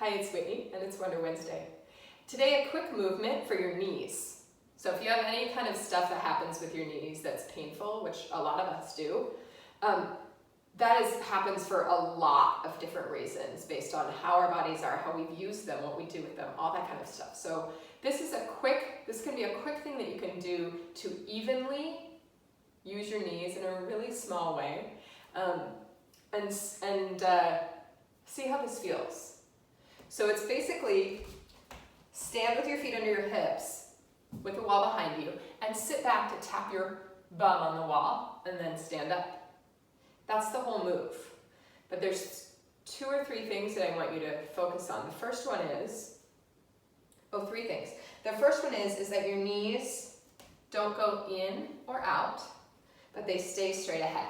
Hi, it's Whitney, and it's Wonder Wednesday. Today, a quick movement for your knees. So if you have any kind of stuff that happens with your knees that's painful, which a lot of us do, happens for a lot of different reasons based on how our bodies are, how we've used them, what we do with them, all that kind of stuff. So this can be a quick thing that you can do to evenly use your knees in a really small way, and see how this feels. So it's basically stand with your feet under your hips with the wall behind you and sit back to tap your bum on the wall and then stand up. That's the whole move. But there's 2 or 3 things that I want you to focus on. The first one is, 3 things. The first one is that your knees don't go in or out, but they stay straight ahead.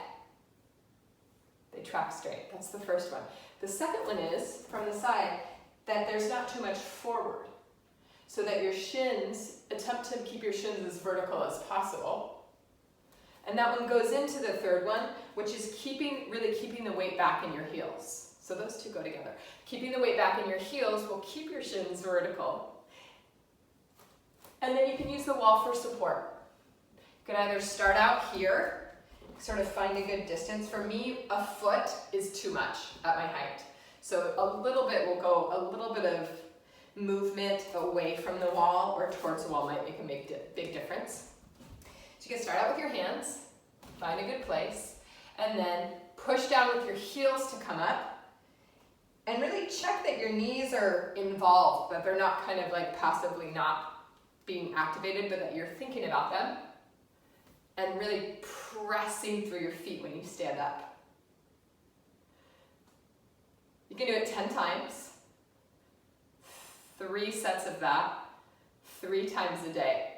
They track straight. That's the first one. The second one is, from the side, that there's not too much forward. So that your shins, attempt to keep your shins as vertical as possible. And that one goes into the third one, which is really keeping the weight back in your heels. So those 2 go together. Keeping the weight back in your heels will keep your shins vertical. And then you can use the wall for support. You can either start out here, sort of find a good distance. For me, a foot is too much at my height. So a little bit will go, a little bit of movement away from the wall or towards the wall might make a big difference. So you can start out with your hands, find a good place, and then push down with your heels to come up. And really check that your knees are involved, that they're not kind of like passively not being activated, but that you're thinking about them. And really pressing through your feet when you stand up. You can do it 10 times, 3 sets of that, 3 times a day.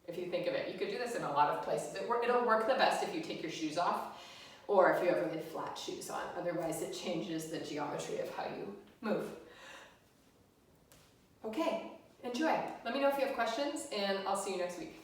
If you think of it, you could do this in a lot of places. It'll work the best if you take your shoes off or if you have really flat shoes on. Otherwise, it changes the geometry of how you move. Okay, enjoy. Let me know if you have questions, and I'll see you next week.